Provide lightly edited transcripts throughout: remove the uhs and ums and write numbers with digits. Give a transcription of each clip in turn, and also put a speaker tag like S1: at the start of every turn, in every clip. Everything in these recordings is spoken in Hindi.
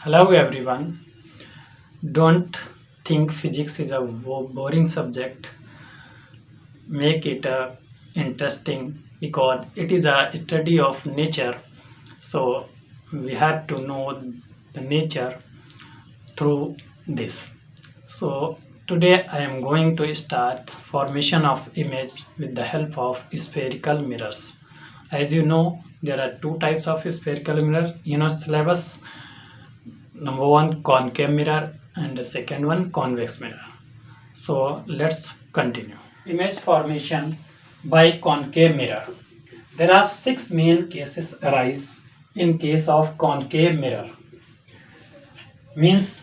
S1: Hello everyone. Don't think physics is a boring subject. Make it interesting because it is a study of nature. So we have to know the nature through this. So today I am going to start formation of image with the help of spherical mirrors. As you know, there are two types of spherical mirrors in our syllabus. Number one, concave mirror, and the second one, convex mirror. So let's continue. Image formation by concave mirror. There are 6 main cases arise in case of concave mirror. Means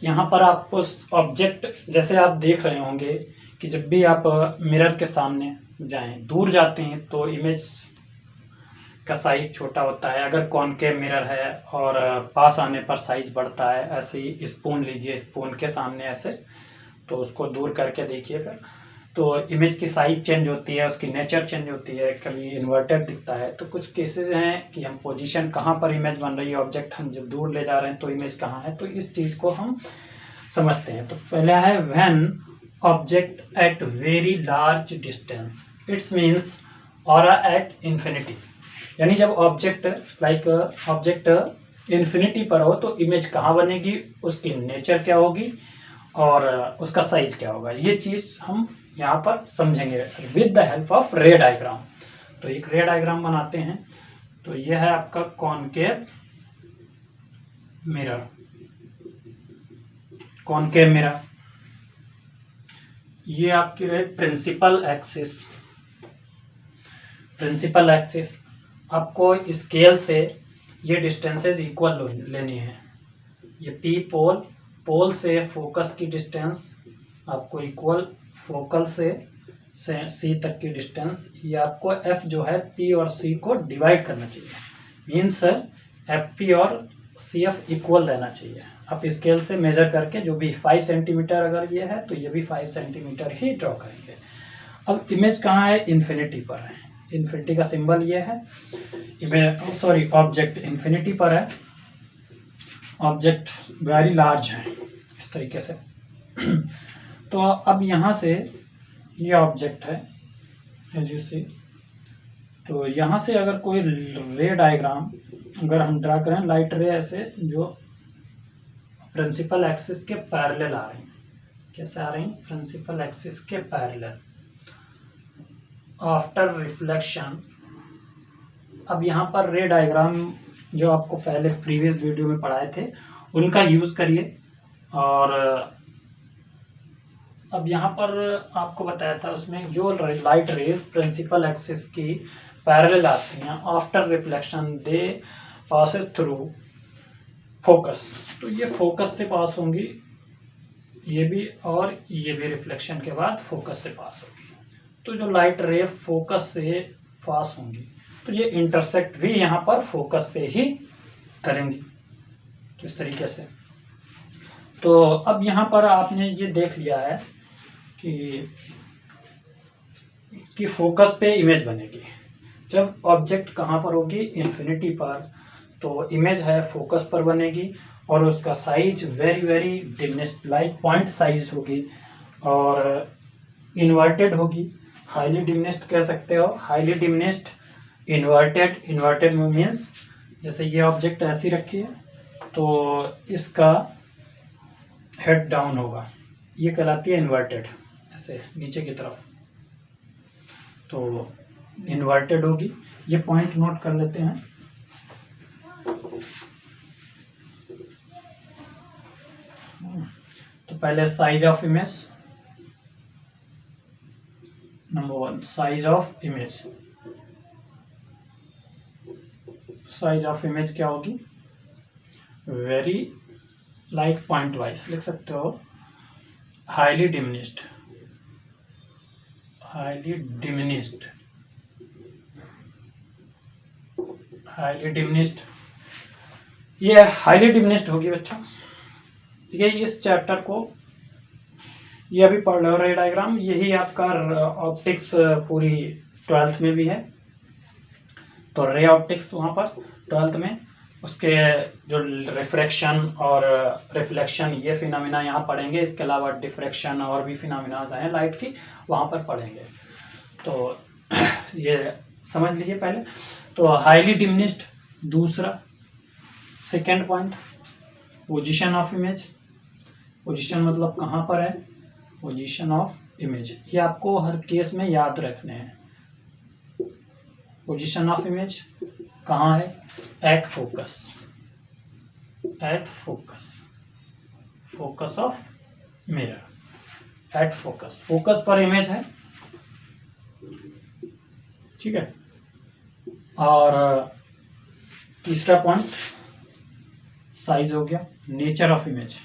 S1: यहाँ पर आपको ऑब्जेक्ट, जैसे आप देख रहे होंगे कि जब भी आप मिरर के सामने जाएं, दूर जाते हैं तो इमेज का साइज छोटा होता है। अगर कॉनकेव मिरर है और पास आने पर साइज बढ़ता है। ऐसे ही स्पून लीजिए, स्पून के सामने ऐसे, तो उसको दूर करके देखिए फिर, तो इमेज की साइज चेंज होती है, उसकी नेचर चेंज होती है, कभी इन्वर्टेड दिखता है। तो कुछ केसेस हैं कि हम पोजीशन कहाँ पर इमेज बन रही है, ऑब्जेक्ट हम जब दूर ले जा रहे हैं तो इमेज कहाँ है, तो इस चीज़ को हम समझते हैं। तो पहला है when object at very large distance, it's means aura at infinity. यानी जब ऑब्जेक्ट ऑब्जेक्ट इन्फिनिटी पर हो तो इमेज कहाँ बनेगी, उसकी नेचर क्या होगी और उसका साइज क्या होगा, ये चीज़ हम यहाँ पर समझेंगे विद द हेल्प ऑफ रे डायग्राम। तो एक रे डायग्राम बनाते हैं। तो यह है आपका कॉनकेव मिरर। कॉनकेव मिरर ये आपकी रहे प्रिंसिपल एक्सिस। प्रिंसिपल एक्सिस आपको स्केल से ये डिस्टेंसेज इक्वल लेनी है। ये पी पोल से फोकस की डिस्टेंस आपको इक्वल, फोकल से सी तक की डिस्टेंस, ये आपको एफ जो है पी और सी को डिवाइड करना चाहिए। मीन्स एफ पी और सी एफ इक्वल रहना चाहिए। आप स्केल से मेजर करके जो भी 5 सेंटीमीटर अगर ये है तो ये भी 5 सेंटीमीटर ही ड्रॉ करेंगे। अब इमेज कहाँ है, इन्फिनिटी पर है। इन्फिनिटी का सिंबल ये है। ऑब्जेक्ट इन्फिनिटी पर है, ऑब्जेक्ट वेरी लार्ज है इस तरीके से। तो अब यहाँ से ये ऑब्जेक्ट है एज यू सी। तो यहाँ से अगर कोई रे डायग्राम अगर हम ड्रा करें, लाइट रे ऐसे जो प्रिंसिपल एक्सिस के पैरेलल आ रही हैं, कैसे आ रही हैं, प्रिंसिपल एक्सिस के पैरेलल आफ्टर रिफ्लेक्शन। अब यहाँ पर रे डायग्राम जो आपको पहले प्रीवियस वीडियो में पढ़ाए थे उनका यूज़ करिए। और अब यहाँ पर आपको बताया था उसमें जो लाइट रेज प्रिंसिपल एक्सिस की पैरेलल आती हैं, आफ्टर रिफ्लेक्शन दे पासेस थ्रू फोकस। तो ये फोकस से पास होंगी, ये भी और ये भी रिफ्लेक्शन के बाद फोकस से पास होगी। तो जो लाइट रे फोकस से पास होंगी तो ये इंटरसेक्ट भी यहाँ पर फोकस पे ही करेंगी, किस तरीके से। तो अब यहाँ पर आपने ये देख लिया है कि फोकस पे इमेज बनेगी। जब ऑब्जेक्ट कहाँ पर होगी, इन्फिनिटी पर, तो इमेज है फोकस पर बनेगी और उसका size very very diminished, like point size होगी और इन्वर्टेड होगी। हाईली डिमिनिश्ड कह सकते हो, highly diminished, inverted. Inverted means जैसे ये ऑब्जेक्ट ऐसी रखी है तो इसका हेड डाउन होगा, ये कहलाती है इन्वर्टेड, ऐसे नीचे की तरफ, तो इन्वर्टेड होगी। ये पॉइंट नोट कर लेते हैं। तो पहले size of image, number 1 size of image. Size of image क्या होगी, वेरी लाइक पॉइंट वाइज लिख सकते हो, highly diminished, highly diminished, highly diminished. ये हाईली डिमिनिश्ड होगी बच्चों। ठीक है, इस चैप्टर को ये अभी पढ़ लो रे डायग्राम, यही आपका ऑप्टिक्स पूरी 12th में भी है। तो रे ऑप्टिक्स वहाँ पर 12th में, उसके जो रिफ्रैक्शन और रिफ्लेक्शन ये फिनोमिना यहाँ पढ़ेंगे। इसके अलावा डिफ्रैक्शन और भी फिनोमिनाज हैं लाइट की, वहाँ पर पढ़ेंगे। तो ये समझ लीजिए पहले। तो हाईली डिमिनिश्ड दूसरा, second point position of image. Position मतलब कहाँ पर है, पोजीशन ऑफ इमेज, ये आपको हर केस में याद रखने हैं। पोजीशन ऑफ इमेज कहाँ है, at focus, at focus, focus of mirror, at focus, focus पर इमेज है, ठीक है। और तीसरा पॉइंट साइज हो गया। Nature of image,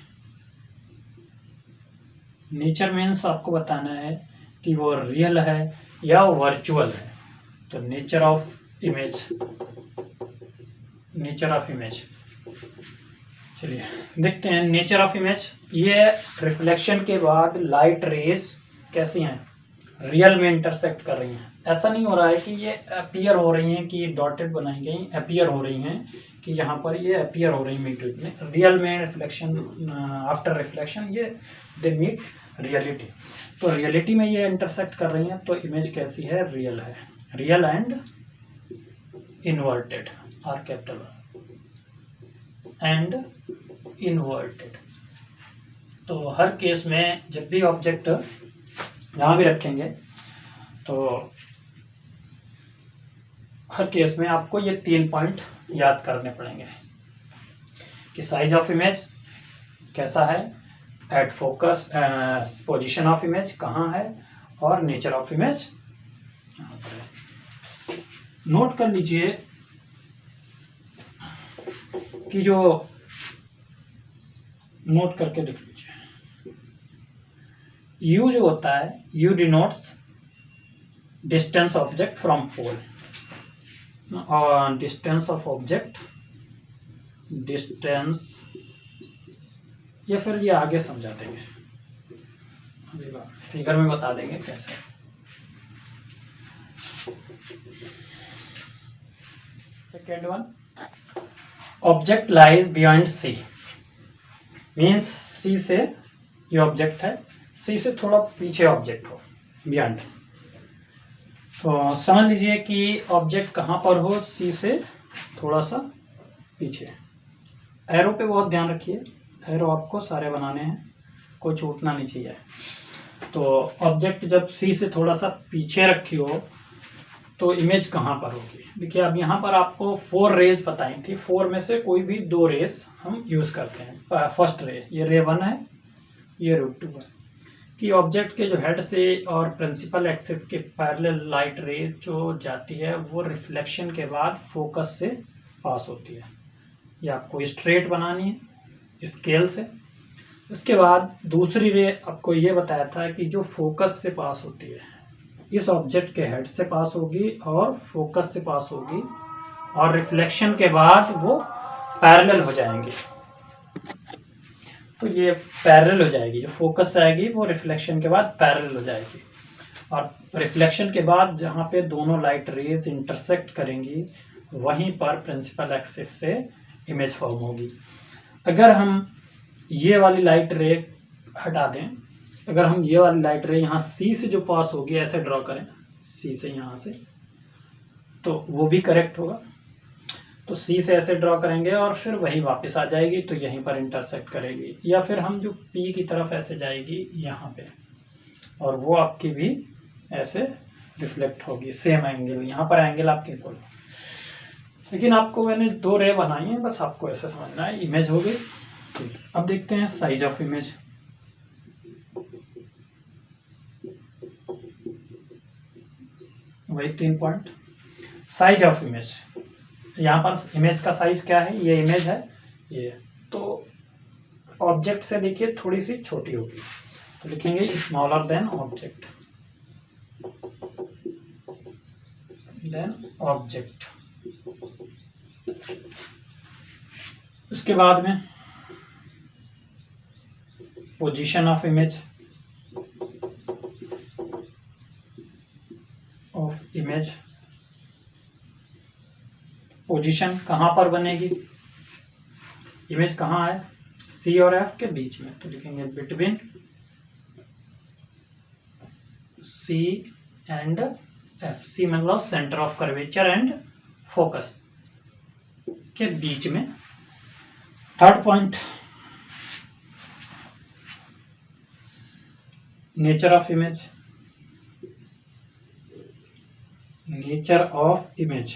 S1: nature means आपको बताना है कि वो रियल है या वर्चुअल है। तो nature of image, nature of image, चलिए देखते हैं नेचर ऑफ इमेज। ये रिफ्लेक्शन के बाद लाइट रेज कैसी हैं, रियल में इंटरसेक्ट कर रही हैं। ऐसा नहीं हो रहा है कि ये अपीयर हो रही हैं कि डॉटेड बनाई गई, अपीयर हो रही हैं कि यहाँ पर ये अपीयर हो रही मीट में, रियल में रिफ्लेक्शन आफ्टर रिफ्लेक्शन ये दे मीट रियलिटी। तो रियलिटी में ये इंटरसेक्ट कर रही हैं, तो इमेज कैसी है, रियल है, real and inverted, are capital and inverted. तो हर केस में जब भी ऑब्जेक्ट यहाँ भी रखेंगे तो हर केस में आपको ये 3 पॉइंट याद करने पड़ेंगे कि साइज ऑफ इमेज कैसा है, at focus, position of image कहाँ है, और नेचर ऑफ इमेज यहाँ पर है। नोट कर लीजिए कि जो नोट करके लिख लीजिए, यू जो होता है, u denotes distance object from pole, और डिस्टेंस ऑफ ऑब्जेक्ट, डिस्टेंस, या फिर ये आगे समझा देंगे, फिगर में बता देंगे कैसे। Second one, object lies beyond C, means C से ये ऑब्जेक्ट है, सी से थोड़ा पीछे ऑब्जेक्ट हो, बियॉन्ड। तो समझ लीजिए कि ऑब्जेक्ट कहाँ पर हो, सी से थोड़ा सा पीछे। एरो पे बहुत ध्यान रखिए, एरो आपको सारे बनाने हैं, कोई छूटना नहीं चाहिए। तो ऑब्जेक्ट जब सी से थोड़ा सा पीछे रखी हो तो इमेज कहाँ पर होगी। देखिए अब यहाँ पर आपको 4 रेज बताई थी, 4 में से कोई भी 2 रेज हम यूज़ करते हैं। फर्स्ट रे, ये रे 1 है, ये रे 2 है, कि ऑब्जेक्ट के जो हेड से और प्रिंसिपल एक्सिस के पैरेलल लाइट रे जो जाती है वो रिफ्लेक्शन के बाद फोकस से पास होती है। ये आपको स्ट्रेट बनानी है स्केल से। इसके बाद दूसरी रे आपको ये बताया था कि जो फोकस से पास होती है, इस ऑब्जेक्ट के हेड से पास होगी और फोकस से पास होगी, और रिफ्लेक्शन के बाद वो पैरेलल हो जाएंगे। तो ये पैरेलल हो जाएगी, जो फोकस से आएगी वो रिफ्लेक्शन के बाद पैरेलल हो जाएगी, और रिफ्लेक्शन के बाद जहाँ पे दोनों लाइट रेज इंटरसेक्ट करेंगी वहीं पर प्रिंसिपल एक्सिस से इमेज फॉर्म होगी। अगर हम ये वाली लाइट रे हटा दें, अगर हम ये वाली लाइट रे यहाँ सी से जो पास होगी, ऐसे ड्रॉ करें सी से यहाँ से, तो वो भी करेक्ट होगा। तो सी से ऐसे ड्रॉ करेंगे और फिर वही वापस आ जाएगी, तो यहीं पर इंटरसेक्ट करेगी। या फिर हम जो पी की तरफ ऐसे जाएगी यहाँ पे, और वो आपकी भी ऐसे रिफ्लेक्ट होगी, सेम एंगल, यहाँ पर एंगल आपके इक्वल। लेकिन आपको मैंने 2 रे बनाई हैं, बस आपको ऐसे समझना है, इमेज हो गई। अब देखते हैं साइज ऑफ इमेज। वही 3 पॉइंट। साइज ऑफ इमेज, यहाँ पर इमेज का साइज क्या है, ये इमेज है ये, तो ऑब्जेक्ट से देखिए थोड़ी सी छोटी होगी, तो लिखेंगे स्मॉलर देन ऑब्जेक्ट, ऑब्जेक्ट। उसके बाद में पोजीशन ऑफ इमेज, पोजीशन कहाँ पर बनेगी, इमेज कहाँ है, सी और एफ के बीच में, तो लिखेंगे बिटवीन सी एंड एफ। सी मतलब centre of curvature and focus के बीच में। Third point, nature of image. Nature of image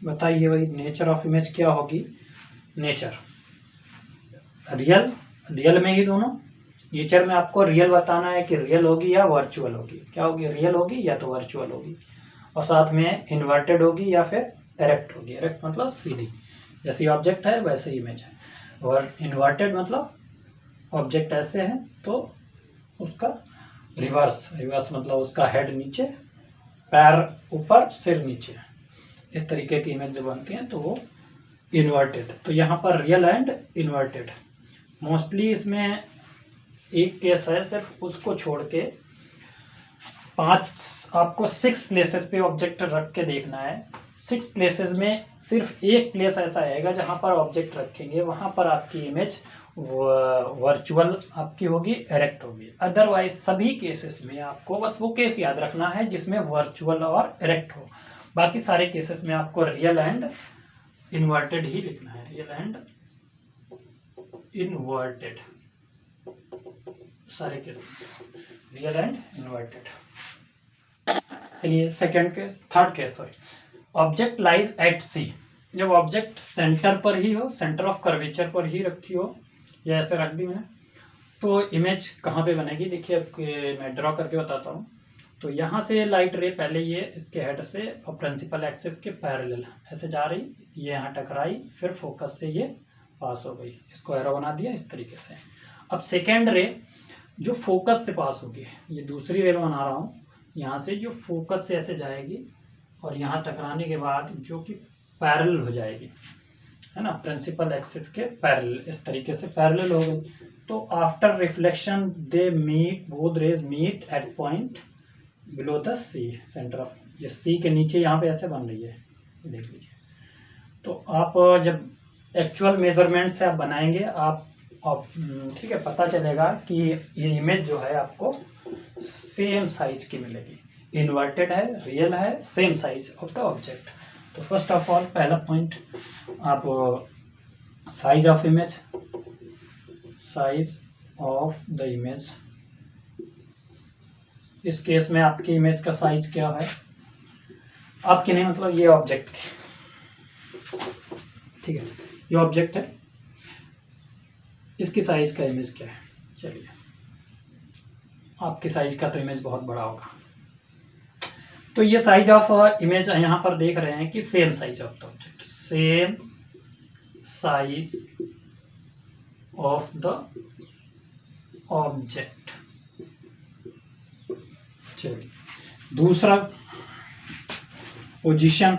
S1: बताइए भाई, नेचर ऑफ इमेज क्या होगी। नेचर रियल, रियल में ही दोनों। नेचर में आपको रियल बताना है कि रियल होगी या वर्चुअल होगी। क्या होगी, रियल होगी या तो वर्चुअल होगी, और साथ में इन्वर्टेड होगी या फिर एरेक्ट होगी। एरेक्ट मतलब सीधी, जैसी ऑब्जेक्ट है वैसे इमेज है, और इन्वर्टेड मतलब ऑब्जेक्ट ऐसे है तो उसका रिवर्स। रिवर्स मतलब उसका हेड नीचे, पैर ऊपर, सिर नीचे। इस तरीके की इमेज जो बनती हैं तो वो इन्वर्टेड। तो यहाँ पर रियल एंड इन्वर्टेड। मोस्टली इसमें एक केस है सिर्फ, उसको छोड़ के 6 प्लेसेस पे ऑब्जेक्ट रख के देखना है। 6 प्लेसेस में सिर्फ एक प्लेस ऐसा आएगा जहाँ पर ऑब्जेक्ट रखेंगे, वहाँ पर आपकी इमेज वर्चुअल आपकी होगी, एरेक्ट होगी। अदरवाइज सभी केसेस में आपको बस वो केस याद रखना है जिसमें वर्चुअल और एरेक्ट हो। बाकी सारे केसेस में आपको रियल एंड इन्वर्टेड ही लिखना है। रियल एंड इन्वर्टेड, सारे केस रियल एंड इन्वर्टेड। चलिए second case, third case sorry. Object lies at C. जब ऑब्जेक्ट सेंटर पर ही हो, सेंटर ऑफ कर्वेचर पर ही रखी हो, या ऐसे रख दी मैंने, तो इमेज कहाँ पे बनेगी। देखिए मैं ड्रॉ करके बताता हूँ। तो यहाँ से लाइट रे पहले ये इसके हेड से और प्रिंसिपल एक्सिस के पैरेलल ऐसे जा रही, ये यहाँ टकराई, फिर फोकस से ये पास हो गई। इसको एरो बना दिया इस तरीके से। अब सेकेंड रे जो फोकस से पास होगी, ये दूसरी रे में बना रहा हूँ, यहाँ से जो फोकस से ऐसे जाएगी और यहाँ टकराने के बाद जो कि पैरेलल हो जाएगी, है ना, प्रिंसिपल एक्सिस के पैरेलल, इस तरीके से पैरेलल हो गई। तो after reflection they meet, both rays meet at point below the C, centre of, ये सी के नीचे यहाँ पे ऐसे बन रही है, देख लीजिए। तो आप जब एक्चुअल मेजरमेंट से आप बनाएंगे आप ठीक है, पता चलेगा कि ये इमेज जो है आपको सेम साइज की मिलेगी। इन्वर्टेड है, रियल है, same size of the object. तो फर्स्ट ऑफ ऑल पहला पॉइंट आप size of image, size of the image. इस केस में आपकी इमेज का साइज क्या है, आपके नहीं मतलब ये ऑब्जेक्ट की, ठीक है, ये ऑब्जेक्ट है, इसकी साइज का इमेज क्या है। चलिए, आपकी साइज का तो इमेज बहुत बड़ा होगा, तो ये साइज ऑफ इमेज यहाँ पर देख रहे हैं कि same size of the object, same size of the object. चलिए दूसरा, position,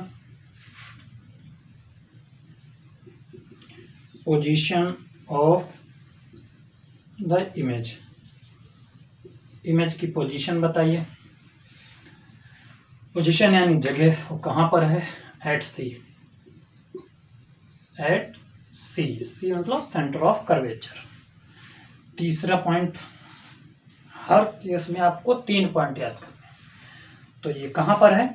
S1: position of the image. Image की पोजीशन बताइए। पोजीशन यानी जगह, वो कहाँ पर है, एट सी, एट सी, सी मतलब सेंटर ऑफ कर्वेचर। तीसरा पॉइंट, हर केस में आपको 3 पॉइंट याद करने हैं। तो ये कहाँ पर है,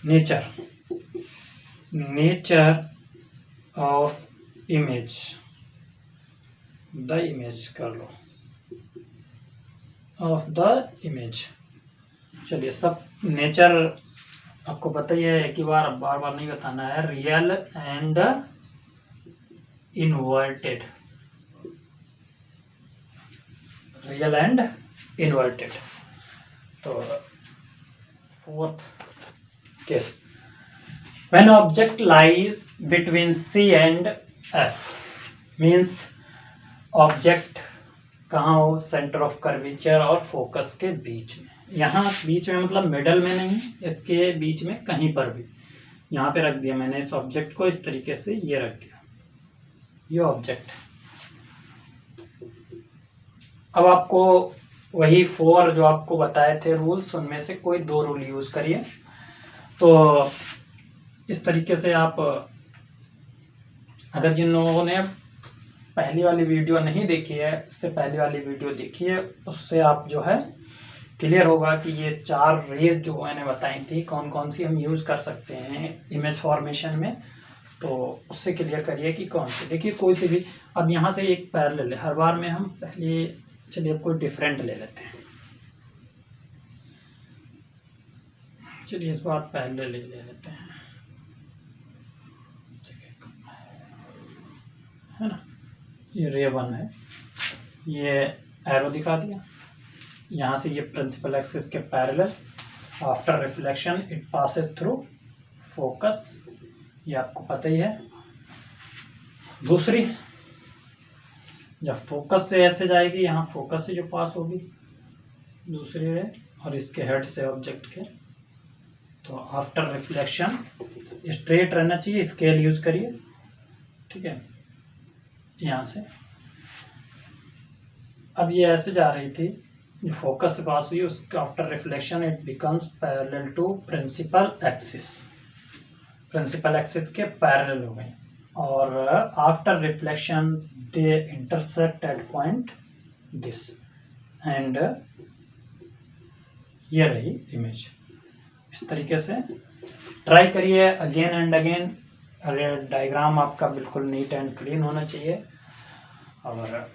S1: nature, nature of image, the image कर लो, ऑफ द इमेज। चलिए सब नेचर आपको पता ही है, एक ही बार बार बार नहीं बताना है। Real and inverted, real and inverted. तो fourth case, when object lies between C and F, means object कहाँ हो, सेंटर ऑफ कर्वेचर और फोकस के बीच में। यहाँ बीच में मतलब मिडल में नहीं, इसके बीच में कहीं पर भी यहाँ पे रख दिया मैंने इस ऑब्जेक्ट को, इस तरीके से ये रख दिया, ये ऑब्जेक्ट। अब आपको वही 4 जो आपको बताए थे रूल्स, उनमें से कोई 2 रूल यूज करिए। तो इस तरीके से आप अगर जिन लोगों ने पहली वाली वीडियो नहीं देखी है, इससे पहले वाली वीडियो देखिए, उससे आप जो है क्लियर होगा कि ये 4 रेज जो मैंने बताई थी कौन कौन सी हम यूज़ कर सकते हैं इमेज फॉर्मेशन में, तो उससे क्लियर करिए कि कौन सी। देखिए कोई सी भी, अब यहाँ से एक पैरेलल है, हर बार में हम पहले, चलिए अब कोई डिफरेंट ले लेते हैं, चलिए इस बार पैरेलल ले लेते हैं, है ना। ये रे 1 है, ये एरो दिखा दिया, यहाँ से ये प्रिंसिपल एक्सिस के parallel, after reflection it passes through focus, ये आपको पता ही है। दूसरी, जब फोकस से ऐसे जाएगी, यहाँ फोकस से जो पास होगी दूसरी रे, और इसके हेड से ऑब्जेक्ट के, तो आफ्टर रिफ्लेक्शन स्ट्रेट रहना चाहिए, स्केल यूज करिए, ठीक है। यहाँ से अब ये ऐसे जा रही थी, जो फोकस से पास हुई, उसके after reflection it becomes parallel to principal axis, principal axis के पैरेलल हो गई, और after reflection they intersect at point this, and ये रही इमेज। इस तरीके से ट्राई करिए अगेन एंड अगेन। डायग्राम आपका बिल्कुल नीट एंड क्लीन होना चाहिए, और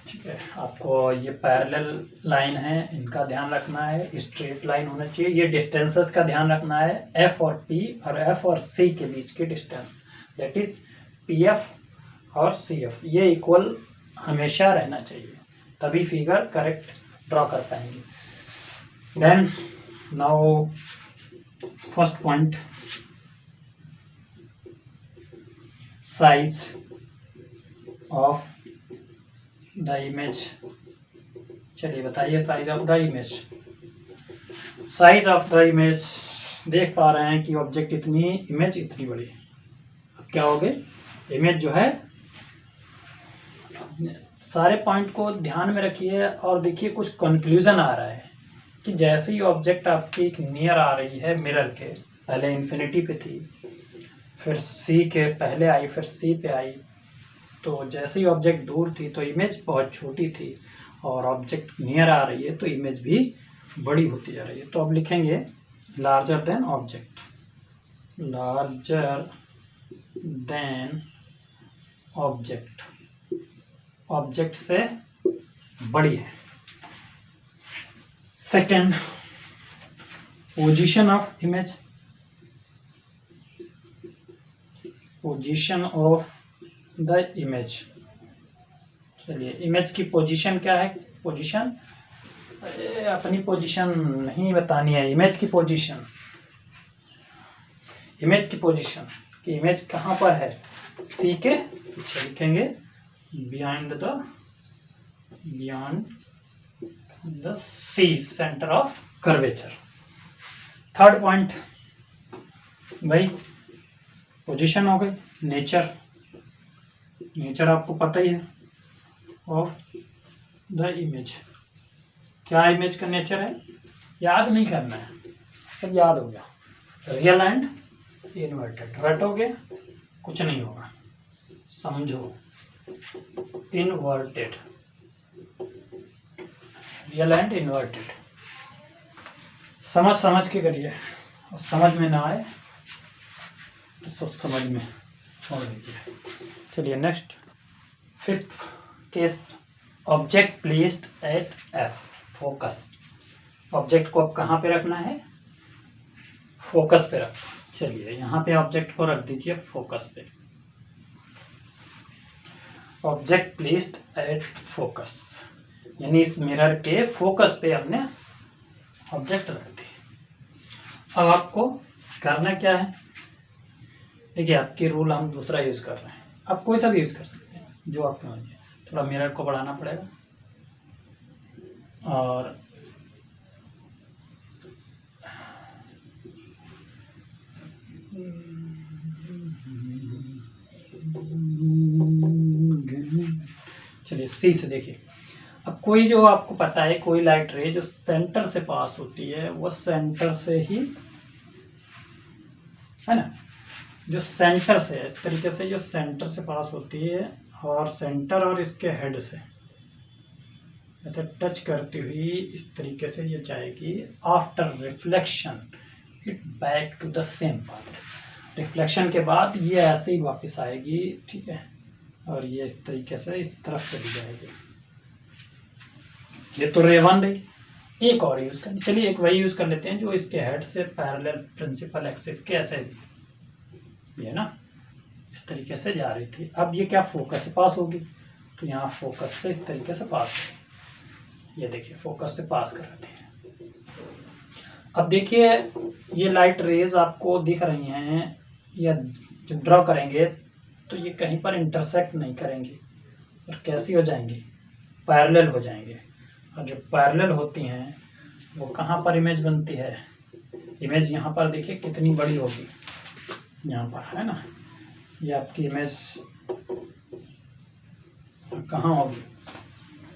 S1: ठीक है, आपको ये पैरेलल लाइन है इनका ध्यान रखना है, स्ट्रेट लाइन होना चाहिए, ये डिस्टेंसेस का ध्यान रखना है, एफ और पी और एफ और सी के बीच के distance, that is P F और सी एफ, ये इक्वल हमेशा रहना चाहिए, तभी फिगर करेक्ट ड्रॉ कर पाएंगे। Then now first point, size of the image. चलिए बताइए size of the image. Size of the image, देख पा रहे हैं कि ऑब्जेक्ट इतनी, इमेज इतनी बड़ी, अब क्या हो गई, इमेज जो है, सारे पॉइंट को ध्यान में रखिए और देखिए कुछ कंक्लूजन आ रहा है कि जैसे ही ऑब्जेक्ट आपकी नियर आ रही है मिरर के, पहले इन्फिनिटी पे थी, फिर सी के पहले आई, फिर सी पे आई, तो जैसे ही ऑब्जेक्ट दूर थी तो इमेज बहुत छोटी थी, और ऑब्जेक्ट नियर आ रही है तो इमेज भी बड़ी होती जा रही है। तो अब लिखेंगे larger than object, larger than object, object से बड़ी है। Second, position of image, position of the image. चलिए इमेज की पोजीशन क्या है, पोजीशन, अपनी पोजीशन नहीं बतानी है, इमेज की पोजीशन, इमेज की पोजीशन कि इमेज कहाँ पर है, सी के पीछे लिखेंगे, beyond the C, centre of curvature. Third point, भाई पोजीशन हो गई, नेचर, नेचर आपको पता ही है ऑफ द इमेज, क्या इमेज का नेचर है, याद नहीं करना है, सब याद हो गया, रियल एंड इन्वर्टेड, रटोगे कुछ नहीं होगा, समझो, इन्वर्टेड, रियल एंड इन्वर्टेड, समझ के करिए, और समझ में ना आए तो सब समझ में छोड़ दीजिए। चलिए next, fifth case, object placed at F, focus, object को अब कहाँ पे रखना है, फोकस पे रखना। चलिए यहाँ पे ऑब्जेक्ट को रख दीजिए फोकस पे, ऑब्जेक्ट प्लेस्ड एट फोकस, यानी इस मिरर के फोकस पे हमने ऑब्जेक्ट रख दी। अब आपको करना क्या है, देखिए आपकी रूल हम दूसरा यूज़ कर रहे हैं, आप कोई सा भी यूज़ कर सकते हैं जो आपके मर्जी है, थोड़ा मिरर को बढ़ाना पड़ेगा, और चलिए सी से देखिए, अब कोई जो आपको पता है, कोई लाइट रे जो सेंटर से पास होती है वो सेंटर से ही, है ना, जो सेंटर से इस तरीके से जो सेंटर से पास होती है और सेंटर और इसके हेड से ऐसे टच करती हुई इस तरीके से ये जाएगी। After reflection it back to the same path. Reflection के बाद ये ऐसे ही वापस आएगी, ठीक है, और ये इस तरीके से इस तरफ चली जाएगी। ये तो रे वन रही। एक और यूज़ करनी, चलिए एक वही यूज़ कर लेते हैं जो इसके हेड से पैरेलल प्रिंसिपल एक्सिस के ऐसे ये ना इस तरीके से जा रही थी। अब ये क्या फोकस से पास होगी, तो यहाँ फोकस से इस तरीके से पास होगी। ये देखिए फोकस से पास कर रहे हैं। अब देखिए ये लाइट रेज आपको दिख रही हैं, या जब ड्रॉ करेंगे तो ये कहीं पर इंटरसेक्ट नहीं करेंगी और कैसी हो जाएंगी, पैरेलल हो जाएंगे। और जो पैरेलल होती हैं वो कहाँ पर इमेज बनती है, इमेज यहाँ पर देखिए कितनी बड़ी होगी, यहाँ पर है ना, ये आपकी इमेज कहाँ होगी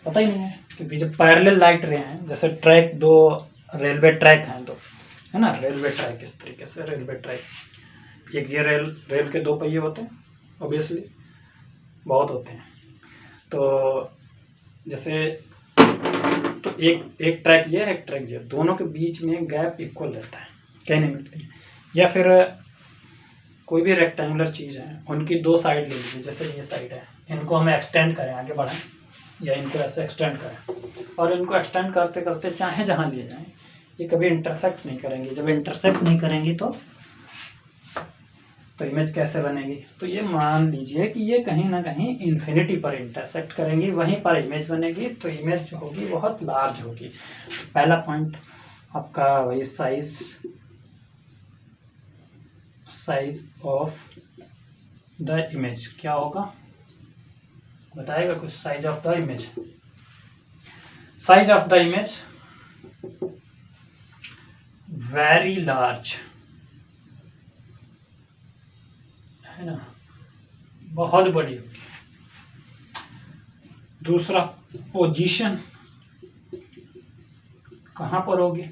S1: पता ही नहीं है, क्योंकि जब पैरेलल लाइट रे हैं, जैसे ट्रैक दो रेलवे ट्रैक हैं दो, है ना, रेलवे ट्रैक इस तरीके से रेलवे ट्रैक, एक ये रेल के दो पहिए होते हैं, ऑब्वियसली बहुत होते हैं। तो जैसे तो एक ट्रैक ये है, एक ट्रैक ये, दोनों के बीच में गैप इक्वल रहता है, कहीं नहीं मिलती है। या फिर कोई भी रेक्टेंगुलर चीज़ है, उनकी दो साइड ले लीजिए, जैसे ये साइड है, इनको हमें एक्सटेंड करें, आगे बढ़ाएं, या इनको ऐसे एक्सटेंड करें, और इनको एक्सटेंड करते करते चाहे जहाँ ले जाएं, ये कभी इंटरसेक्ट नहीं करेंगे। जब इंटरसेक्ट नहीं करेंगी तो इमेज कैसे बनेगी, तो ये मान लीजिए कि ये कहीं ना कहीं इन्फिनिटी पर इंटरसेक्ट करेंगी, वहीं पर इमेज बनेगी, तो इमेज जो होगी बहुत लार्ज होगी। पहला पॉइंट आपका वही साइज ऑफ द इमेज क्या होगा, बताएगा कुछ, size of the image, size of the image very large, है ना, बहुत बड़ी होगी। दूसरा पोजीशन कहाँ पर होगी,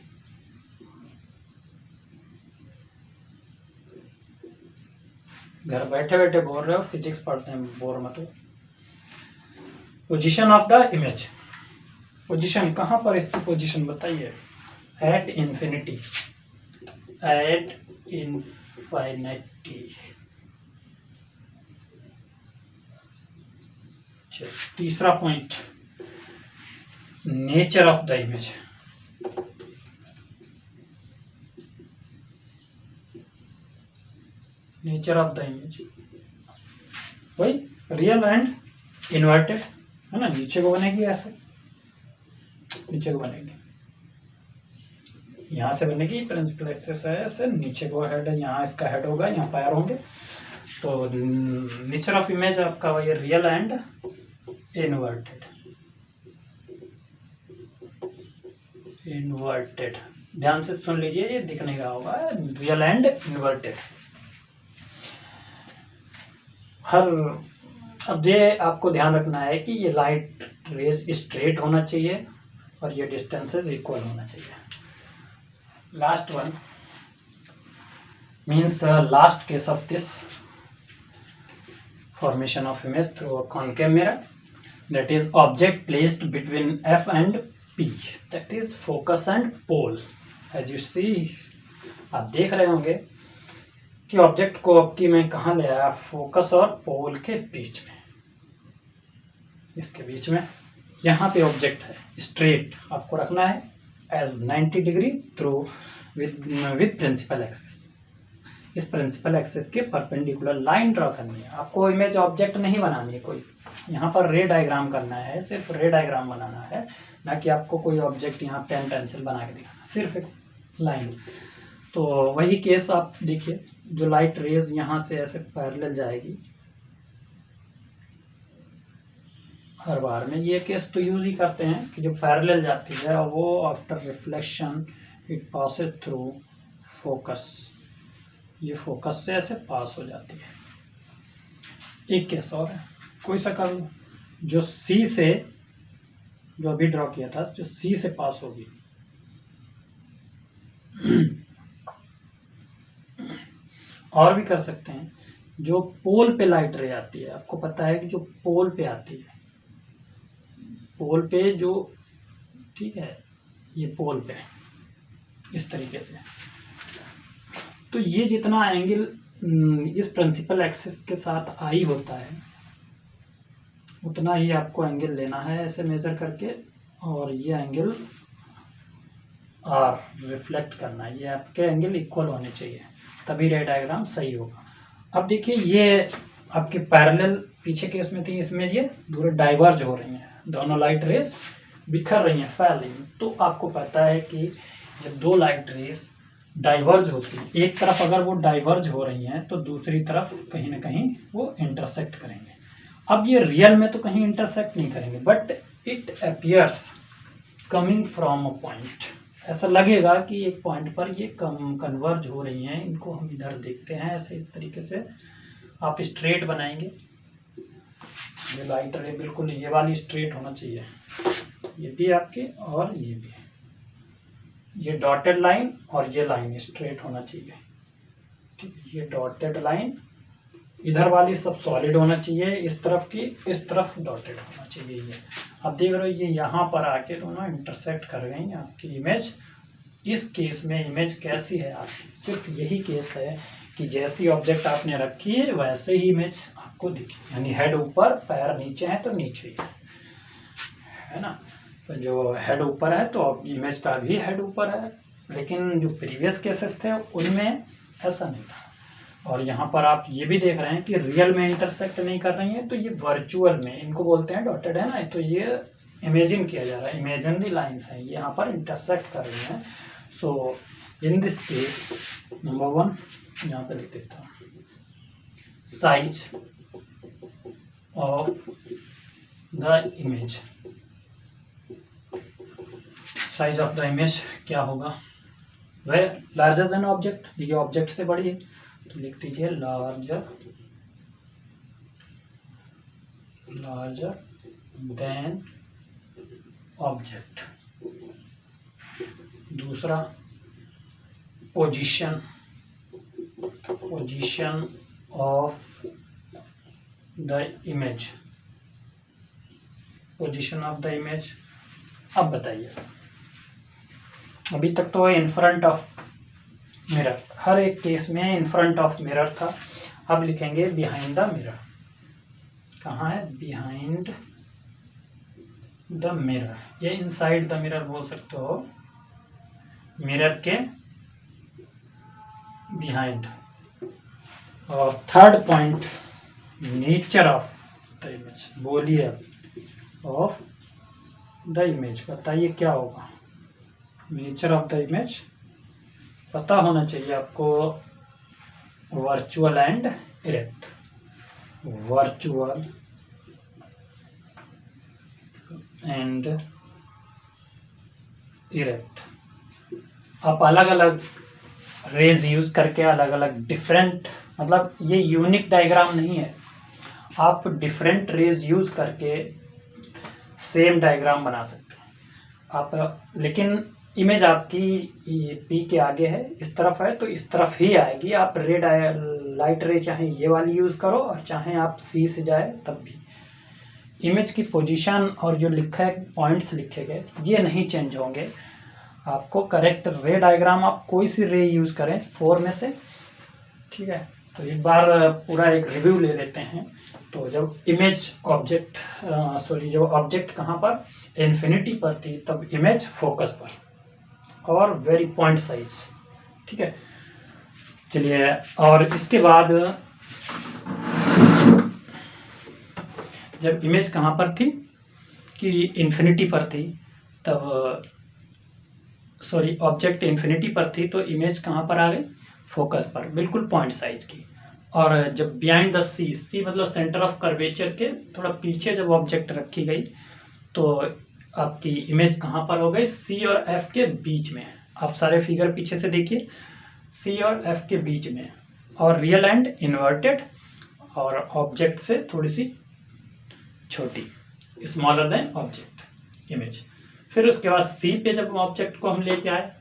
S1: घर बैठे बैठे बोल रहे हो, फिजिक्स पढ़ते हैं, बोर मत हो। Position of the image, position कहाँ पर, इसकी पोजीशन बताइए, एट इन्फिनिटी, एट इनफाइनिटी। तीसरा point nature of the image, nature of the image वही रियल एंड इन्वर्टेड, है ना, नीचे को बनेगी ऐसे, नीचे को बनेगी, यहाँ से बनेगी, प्रिंसिपल एक्सिस है ऐसे, नीचे को हेड है, यहाँ इसका हेड होगा, यहाँ पैर होंगे। तो नेचर ऑफ इमेज आपका वही रियल एंड इन्वर्टेड, इन्वर्टेड, ध्यान से सुन लीजिए, ये दिख नहीं रहा होगा, रियल एंड इन्वर्टेड। अब ये आपको ध्यान रखना है कि ये लाइट रेज स्ट्रेट होना चाहिए और ये डिस्टेंसेस इक्वल होना चाहिए। Last one means last case of this formation of image through a concave mirror, that is object placed between F and P, that is focus and pole. As you see, आप देख रहे होंगे कि ऑब्जेक्ट को आपकी मैं कहाँ ले आया, फोकस और पोल के बीच में, इसके बीच में, यहाँ पे ऑब्जेक्ट है, स्ट्रेट आपको रखना है as 90 degree through with principal axis. इस प्रिंसिपल एक्सिस के परपेंडिकुलर लाइन ड्रॉ करनी है आपको, इमेज ऑब्जेक्ट नहीं बनानी है कोई, यहाँ पर रे डायग्राम करना है, सिर्फ रे डायग्राम बनाना है, ना कि आपको कोई ऑब्जेक्ट यहाँ पेन पेंसिल बना के दिखाना, सिर्फ एक लाइन। तो वही केस आप देखिए, जो लाइट रेज यहाँ से ऐसे पैरेलल जाएगी हर बार में, ये केस तो यूज ही करते हैं कि जो पैरेलल जाती है वो after reflection it passes through focus, ये फोकस से ऐसे पास हो जाती है। एक केस और है, कोई सा कर लो, जो सी से, जो अभी ड्रॉ किया था, जो सी से पास होगी और भी कर सकते हैं, जो पोल पे लाइट रे आती है, आपको पता है कि जो पोल पे आती है, पोल पे जो, ठीक है, ये पोल पे इस तरीके से, तो ये जितना एंगल इस प्रिंसिपल एक्सिस के साथ आई होता है उतना ही आपको एंगल लेना है ऐसे मेजर करके, और ये एंगल आर रिफ्लेक्ट करना है, ये आपके एंगल इक्वल होने चाहिए, तभी रे डायग्राम सही होगा। अब देखिए ये आपके पैरेलल पीछे केस में थी, इसमें ये दूर डाइवर्ज हो रही हैं, दोनों लाइट रेस बिखर रही हैं, फैल रही हैं। तो आपको पता है कि जब दो लाइट रेस डाइवर्ज होती हैं, एक तरफ अगर वो डाइवर्ज हो रही हैं तो दूसरी तरफ कहीं ना कहीं वो इंटरसेक्ट करेंगे। अब ये रियल में तो कहीं इंटरसेक्ट नहीं करेंगे, but it appears coming from a point, ऐसा लगेगा कि एक पॉइंट पर ये कन्वर्ज हो रही हैं। इनको हम इधर देखते हैं ऐसे, इस तरीके से आप स्ट्रेट बनाएंगे, ये लाइट रे बिल्कुल ये वाली स्ट्रेट होना चाहिए, ये भी आपके और ये भी, ये डॉटेड लाइन और ये लाइन स्ट्रेट होना चाहिए, ठीक है। ये डॉटेड लाइन इधर वाली सब सॉलिड होना चाहिए, इस तरफ की इस तरफ डॉटेड होना चाहिए। ये अब देख रहे हो ये यहाँ पर आके दोनों इंटरसेक्ट कर गई आपकी इमेज। इस केस में इमेज कैसी है आपकी, सिर्फ यही केस है कि जैसी ऑब्जेक्ट आपने रखी है वैसे ही इमेज आपको दिखी, यानी हेड ऊपर पैर नीचे है तो नीचे ही है ना। तो जो हेड ऊपर है तो इमेज का भी हेड ऊपर है, लेकिन जो प्रीवियस केसेस थे उनमें ऐसा नहीं था। और यहाँ पर आप ये भी देख रहे हैं कि रियल में इंटरसेक्ट नहीं कर रही है, तो ये वर्चुअल में, इनको बोलते हैं डॉटेड है ना, तो ये इमेजिन किया जा रहा है, इमेजिनरी लाइंस हैं, ये यहाँ पर इंटरसेक्ट कर रही हैं। सो इन दिस केस नंबर 1 यहाँ पे लिख देता हूँ, size of the image, size of the image क्या होगा, वह लार्जर देन ऑब्जेक्ट, ये ऑब्जेक्ट से बड़ी है तो लिख दीजिए लार्जर देन ऑब्जेक्ट। दूसरा position of the image, position of the image. अब बताइए, अभी तक तो इन फ्रंट ऑफ मिरर, हर एक केस में इन फ्रंट ऑफ मिरर था, अब लिखेंगे बिहाइंड द मिरर। कहाँ है, बिहाइंड द मिरर, ये इनसाइड द मिरर बोल सकते हो, मिरर के बिहाइंड। और third point, nature of the image, बोलिए ऑफ द इमेज, बताइए क्या होगा। नेचर ऑफ द इमेज पता होना चाहिए आपको, virtual and erect, virtual and erect. आप अलग अलग रेज यूज करके अलग अलग डिफरेंट, मतलब ये यूनिक डायग्राम नहीं है, आप डिफरेंट रेज यूज करके सेम डायग्राम बना सकते हैं आप। लेकिन इमेज आपकी पी के आगे है, इस तरफ है तो इस तरफ ही आएगी। आप रेड लाइट रे चाहे ये वाली यूज़ करो और चाहे आप सी से जाए तब भी इमेज की पोजीशन और जो लिखा है पॉइंट्स लिखे गए ये नहीं चेंज होंगे। आपको करेक्ट रे डायग्राम आप कोई सी रे यूज़ करें 4 में से, ठीक है। तो एक बार पूरा एक रिव्यू ले लेते हैं। तो जब इमेज ऑब्जेक्ट जब ऑब्जेक्ट कहाँ पर, इन्फिनिटी पर थी, तब इमेज फोकस पर और वेरी पॉइंट साइज, ठीक है। चलिए, और इसके बाद जब इमेज कहाँ पर थी कि इन्फिनिटी पर थी, तब ऑब्जेक्ट इन्फिनिटी पर थी तो इमेज कहाँ पर आ गई, फोकस पर, बिल्कुल पॉइंट साइज की। और जब बिहाइंड द सी मतलब सेंटर ऑफ कर्वेचर के थोड़ा पीछे जब ऑब्जेक्ट रखी गई तो आपकी इमेज कहाँ पर हो गई, सी और एफ के बीच में। आप सारे फिगर पीछे से देखिए, सी और एफ के बीच में, और रियल एंड इन्वर्टेड, और ऑब्जेक्ट से थोड़ी सी छोटी, स्मॉलर देन ऑब्जेक्ट इमेज। फिर उसके बाद सी पे जब ऑब्जेक्ट को हम लेके आए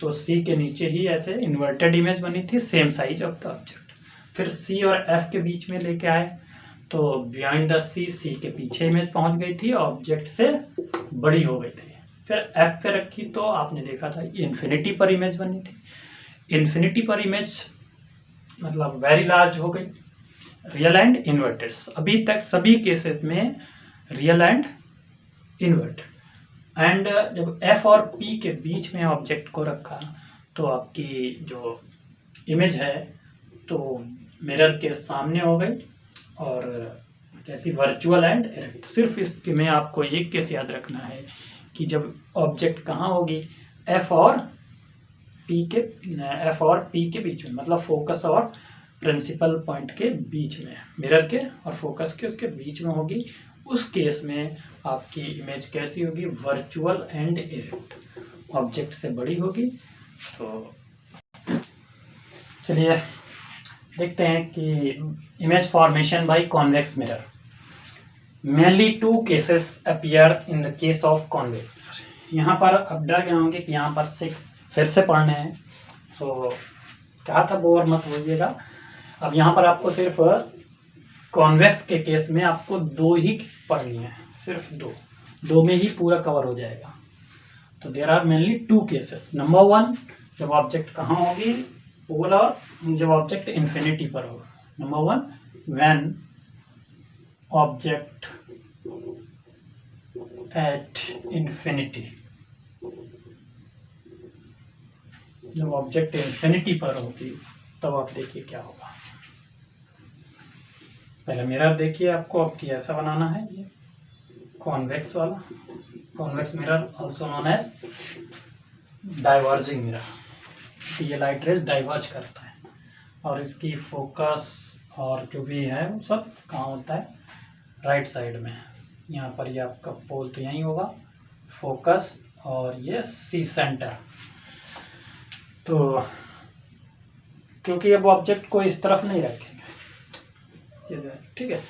S1: तो सी के नीचे ही ऐसे इन्वर्टेड इमेज बनी थी, same size of the object. फिर सी और एफ के बीच में लेके आए तो बिहाइंड द सी के पीछे इमेज पहुंच गई थी, ऑब्जेक्ट से बड़ी हो गई थी। फिर एफ पे रखी तो आपने देखा था इन्फिनिटी पर इमेज बनी थी। इन्फिनिटी पर इमेज मतलब वेरी लार्ज हो गई, रियल एंड इन्वर्टेड। अभी तक सभी केसेस में रियल एंड इन्वर्टेड। एंड जब एफ और पी के बीच में ऑब्जेक्ट को रखा तो आपकी जो इमेज है तो मिरर के सामने हो गई और जैसी वर्चुअल एंड इरेक्ट। सिर्फ इसमें आपको एक केस याद रखना है कि जब ऑब्जेक्ट कहाँ होगी, एफ और पी के बीच में, मतलब फोकस और प्रिंसिपल पॉइंट के बीच में, मिरर के और फोकस के उसके बीच में होगी। उस केस में आपकी इमेज कैसी होगी, वर्चुअल एंड इरेक्ट, ऑब्जेक्ट से बड़ी होगी। तो चलिए देखते हैं कि image formation by convex mirror. Mainly two cases appear in the case of convex mirror. यहाँ पर अब डर गए होंगे कि यहाँ पर 6 फिर से पढ़ने हैं, तो कहा था बोर मत होइएगा। अब यहाँ पर आपको सिर्फ कॉन्वेक्स के केस में आपको 2 ही पढ़नी है, सिर्फ 2 में ही पूरा कवर हो जाएगा। तो there are mainly 2 cases. Number 1, जब ऑब्जेक्ट कहाँ होगी, पोल, और जब ऑब्जेक्ट इन्फिनिटी पर होगा। Number 1, when object at infinity, जब ऑब्जेक्ट इन्फिनिटी पर होगी तब आप देखिए क्या होगा। पहले मिरर देखिए, आपको आपकी ऐसा बनाना है, ये कॉन्वेक्स वाला, convex mirror also known as diverging mirror. ये लाइट रेज डाइवर्ज करता है और इसकी फोकस और जो भी है वो सब कहाँ होता है, राइट साइड में। यहाँ पर ये आपका पोल तो यहीं होगा, फोकस और ये सी सेंटर। तो क्योंकि अब ऑब्जेक्ट को इस तरफ नहीं रखेंगे, ठीक है।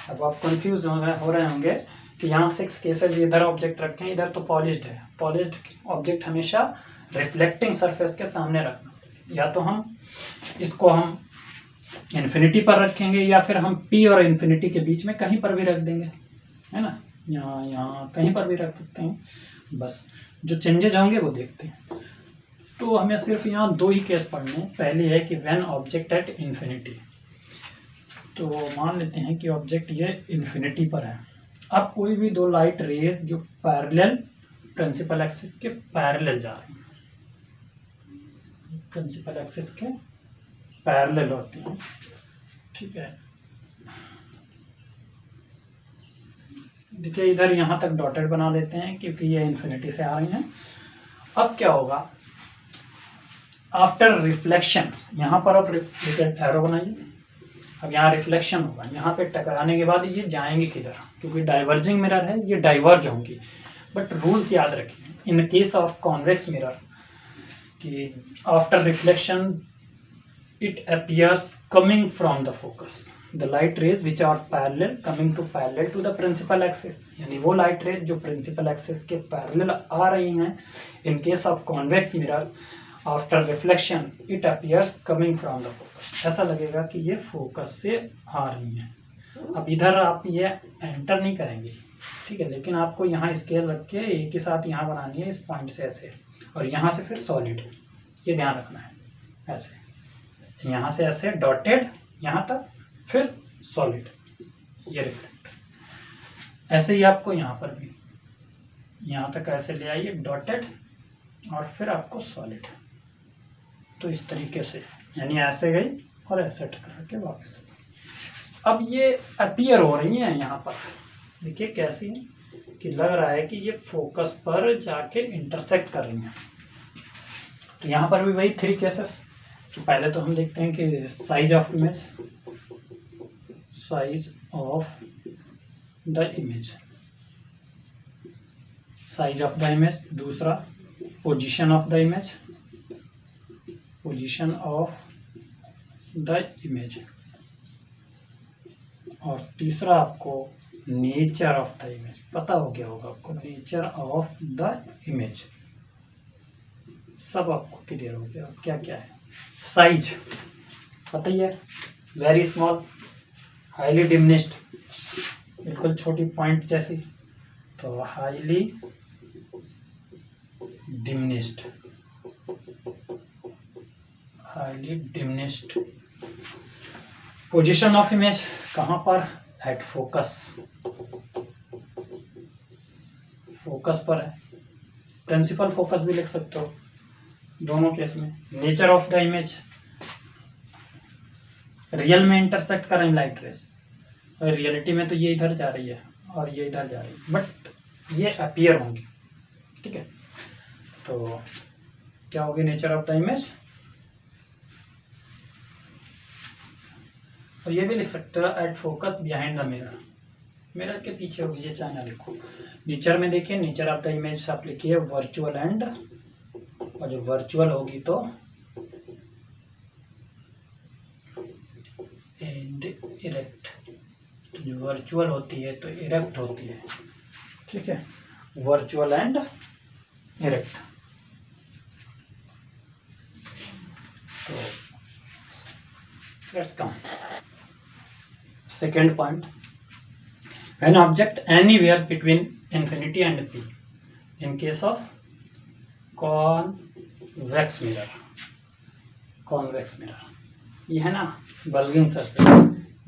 S1: अब आप कंफ्यूज हो रहे होंगे कि यहाँ 6 केसेस, इधर ऑब्जेक्ट रखें, इधर तो पॉलिश्ड है। पॉलिश्ड ऑब्जेक्ट हमेशा रिफ्लेक्टिंग सरफेस के सामने रखना। या तो हम इसको हम इन्फिनिटी पर रखेंगे या फिर हम पी और इन्फिनिटी के बीच में कहीं पर भी रख देंगे, है ना। यहाँ कहीं पर भी रख सकते हैं, बस जो चेंजेज होंगे वो देखते हैं। तो हमें सिर्फ यहाँ 2 ही केस पढ़ने हैं। पहली है कि व्हेन ऑब्जेक्ट एट इन्फिनिटी, तो मान लेते हैं कि ऑब्जेक्ट ये इन्फिनिटी पर है। अब कोई भी 2 लाइट रेज जो पैरेलल, प्रिंसिपल एक्सिस के पैरेलल जा रही हैं, प्रिंसिपल एक्सिस के पैरेलल होती हैं, ठीक है। देखिए इधर यहाँ तक डॉटेड बना लेते हैं क्योंकि ये इन्फिनिटी से आ रही हैं। अब क्या होगा, आफ्टर रिफ्लेक्शन, यहाँ पर आप एरो बनाइए। अब यहाँ रिफ्लेक्शन होगा, यहाँ पे टकराने के बाद ये जाएंगे किधर, क्योंकि डाइवर्जिंग मिरर है, ये डाइवर्ज होंगी। बट रूल्स याद रखिए in case of convex mirror कि after reflection it appears coming from the focus the light rays which are parallel coming to parallel to the principal axis. यानी वो लाइट रेज जो प्रिंसिपल एक्सिस के पैरेलल आ रही हैं, in case of convex mirror after reflection it appears coming from the focus. ऐसा लगेगा कि ये फोकस से आ रही हैं। अब इधर आप ये एंटर नहीं करेंगे, ठीक है, लेकिन आपको यहाँ स्केल रख के एक के साथ यहाँ बनानी है, इस पॉइंट से ऐसे, और यहाँ से फिर सॉलिड, ये ध्यान रखना है। ऐसे यहाँ से ऐसे डॉटेड यहाँ तक, फिर सॉलिड, ये रिफ्लेक्ट। ऐसे ही आपको यहाँ पर भी यहाँ तक ऐसे ले आइए डॉटेड और फिर आपको सॉलिड। तो इस तरीके से, यानी ऐसे गई और ऐसे टकरा के वापस। अब ये अपीयर हो रही हैं यहाँ पर, देखिए कैसी है कि लग रहा है कि ये फोकस पर जाके इंटरसेक्ट कर रही हैं। तो यहाँ पर भी वही 3 केसेस। तो पहले तो हम देखते हैं कि size of image, size of the image, size of the image. दूसरा position of the image, position of the image. और तीसरा आपको नेचर ऑफ द इमेज, पता हो गया होगा आपको, नेचर ऑफ द इमेज। सब आपको क्लियर हो गया क्या क्या है। साइज पता ही है, वेरी स्मॉल, हाईली डिमिनिश्ड, बिल्कुल छोटी पॉइंट जैसी, तो highly diminished, highly diminished. Position of image कहाँ पर, एट फोकस, फोकस पर है, प्रिंसिपल फोकस भी लिख सकते हो दोनों केस में। Nature of the image, real में इंटरसेक्ट कर रही लाइट रेस, और रियलिटी में तो ये इधर जा रही है और ये इधर जा रही है, बट ये अपीयर होंगी, ठीक है। तो क्या होगी नेचर ऑफ द इमेज, और ये भी लिख सकते हो at focus behind the mirror, mirror के पीछे होगी, ये चाहे ना लिखो। नेचर में देखिए, नेचर ऑफ द इमेज आप लिखिए वर्चुअल एंड, और जो वर्चुअल होगी तो एंड इरेक्ट, जो वर्चुअल होती है तो इरेक्ट होती है, ठीक है, वर्चुअल एंड इरेक्ट। तो let's come second point, an object anywhere between infinity and p in case of convex mirror, convex mirror ये है ना बल्गिंग सरफेस,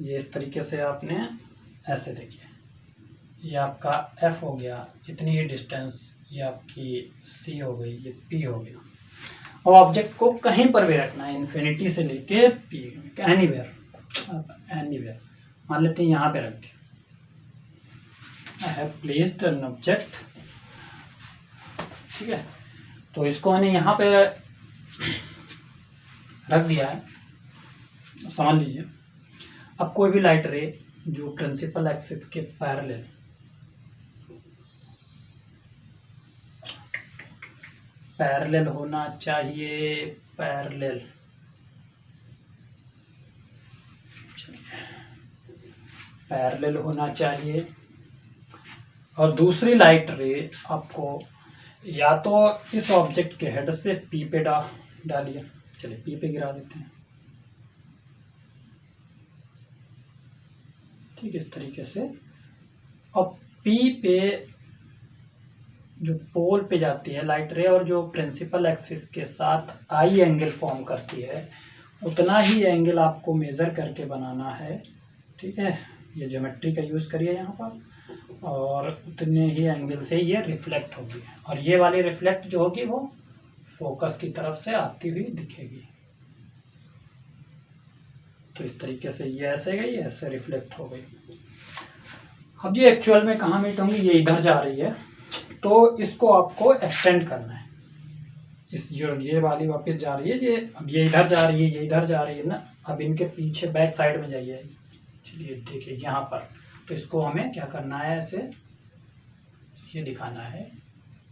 S1: ये इस तरीके से आपने ऐसे देखिए, ये आपका f हो गया, इतनी ही डिस्टेंस, ये आपकी c हो गई, ये p हो गया। और ऑब्जेक्ट को कहीं पर भी रखना है, इन्फिनिटी से लेके p, एनीवेयर, एनीवेयर मान लेते हैं यहाँ पे रख दिया, I have placed an object, ठीक है। तो इसको मैंने यहाँ पे रख दिया है, समझ लीजिए। अब कोई भी लाइट रे जो प्रिंसिपल एक्सिस के पैरेलल, पैरेलल होना चाहिए, पैरेलल, पैरेलल होना चाहिए, और दूसरी लाइट रे आपको या तो इस ऑब्जेक्ट के हेड से पी पे डालिए, चलिए पी पे गिरा देते हैं, ठीक इस तरीके से, और पी पे जो पोल पे जाती है लाइट रे और जो प्रिंसिपल एक्सिस के साथ आई एंगल फॉर्म करती है, उतना ही एंगल आपको मेज़र करके बनाना है, ठीक है। ये ज्योमेट्री का यूज़ करिए यहाँ पर, और उतने ही एंगल से ये रिफ्लेक्ट होगी, और ये वाली रिफ्लेक्ट जो होगी वो फोकस की तरफ से आती हुई दिखेगी। तो इस तरीके से ये ऐसे गई, ऐसे रिफ्लेक्ट हो गई। अब ये एक्चुअल में कहाँ मीट होंगी, ये इधर जा रही है, तो इसको आपको एक्सटेंड करना है, इस जो ये वाली वापस जा रही है, ये अब ये इधर जा रही है, ये इधर जा रही है ना, अब इनके पीछे बैक साइड में जाइए, चलिए देखिए यहाँ पर, तो इसको हमें क्या करना है, ऐसे ये दिखाना है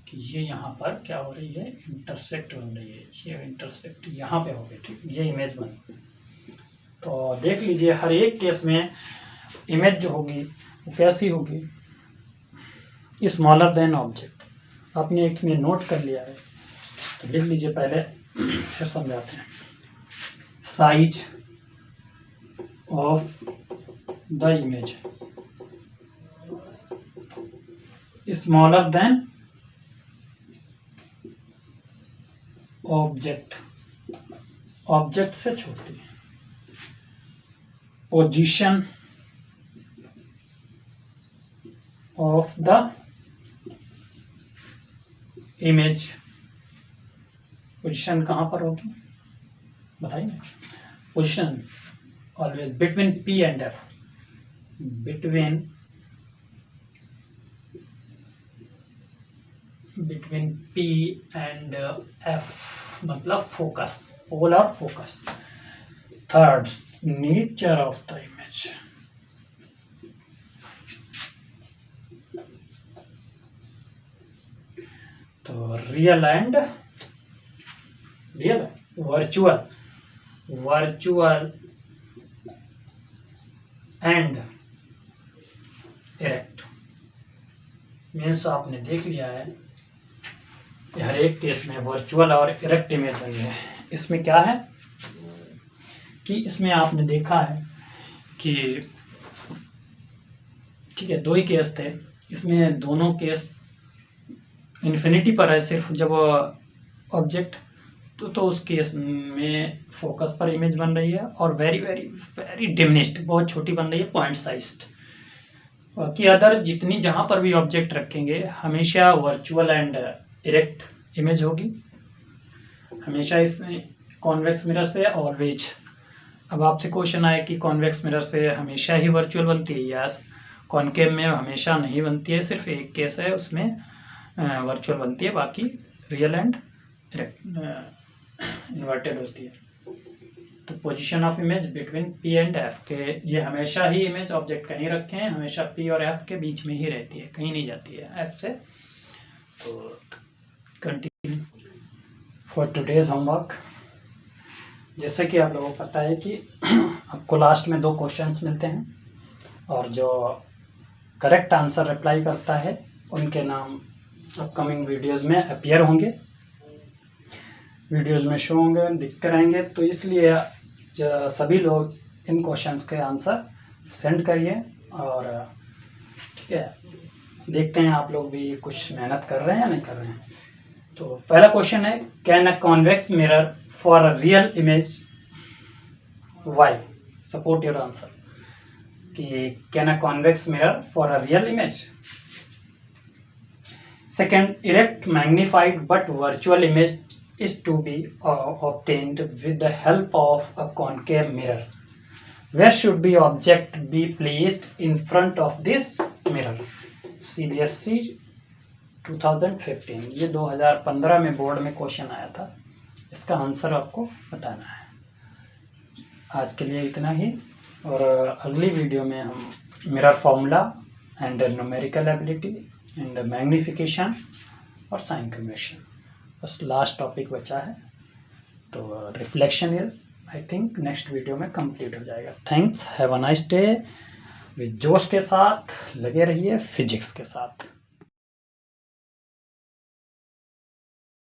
S1: कि ये यहाँ पर क्या हो रही है, इंटरसेक्ट बन रही है, ये इंटरसेक्ट यहाँ पे हो गई, ठीक, ये इमेज बनी। तो देख लीजिए हर एक केस में इमेज जो होगी वो कैसी होगी, स्मॉलर देन ऑब्जेक्ट। आपने एक में नोट कर लिया है तो लिख लीजिए, पहले फिर समझाते हैं। Size of the image smaller than object, object से छोटी। Position of the image, position कहाँ पर होगी बताइए। Position always between P and F, between P and F मतलब focus, polar focus. Third, nature of the image, तो real and real, virtual, virtual and erect. Means आपने देख लिया है हर एक केस में वर्चुअल और इरेक्ट इमेज बनी है। इसमें क्या है कि इसमें आपने देखा है कि ठीक है, 2 ही केस थे, इसमें दोनों केस इन्फिनिटी पर है सिर्फ जब ऑब्जेक्ट तो उस केस में फोकस पर इमेज बन रही है और वेरी वेरी वेरी डिमिनिश्ड, बहुत छोटी बन रही है, पॉइंट साइज्ड। बाकी अदर जितनी जहाँ पर भी ऑब्जेक्ट रखेंगे हमेशा वर्चुअल एंड इरेक्ट इमेज होगी, हमेशा इसमें कॉन्वेक्स मिरर से ऑलवेज। अब आपसे क्वेश्चन आए कि कॉन्वेक्स मिरर से हमेशा ही वर्चुअल बनती है, यस। कॉनकेव में हमेशा नहीं बनती है, सिर्फ एक केस है उसमें वर्चुअल बनती है, बाकी रियल एंड इन्वर्टेड होती है। तो position of image between P and F के, ये हमेशा ही इमेज ऑब्जेक्ट कहीं रखे हैं, हमेशा पी और एफ के बीच में ही रहती है, कहीं नहीं जाती है एफ से। तो कंटिन्यू फॉर टुडेज होमवर्क। जैसे कि आप लोगों को पता है कि आपको लास्ट में 2 क्वेश्चंस मिलते हैं और जो करेक्ट आंसर रिप्लाई करता है उनके नाम अपकमिंग वीडियोस में अपीयर होंगे, वीडियोस में शो होंगे, दिखते रहेंगे। तो इसलिए सभी लोग इन क्वेश्चंस के आंसर सेंड करिए और ठीक है, देखते हैं आप लोग भी कुछ मेहनत कर रहे हैं या नहीं कर रहे हैं। तो पहला क्वेश्चन है, can a convex mirror for a real image why? Support your answer कि can a convex mirror for a real image. Second, erect magnified but virtual image is to be obtained with the help of a concave mirror. Where should the object be placed in front of this mirror? CBSE 2015, ये 2015 में बोर्ड में क्वेश्चन आया था, इसका आंसर आपको बताना है। आज के लिए इतना ही, और अगली वीडियो में हम mirror formula and numerical ability and magnification और साइन कन्वेंशन, बस लास्ट टॉपिक बचा है। तो reflection is I think next video में कंप्लीट हो जाएगा। Thanks, have a nice day. With जोश के साथ लगे रहिए फिजिक्स के साथ।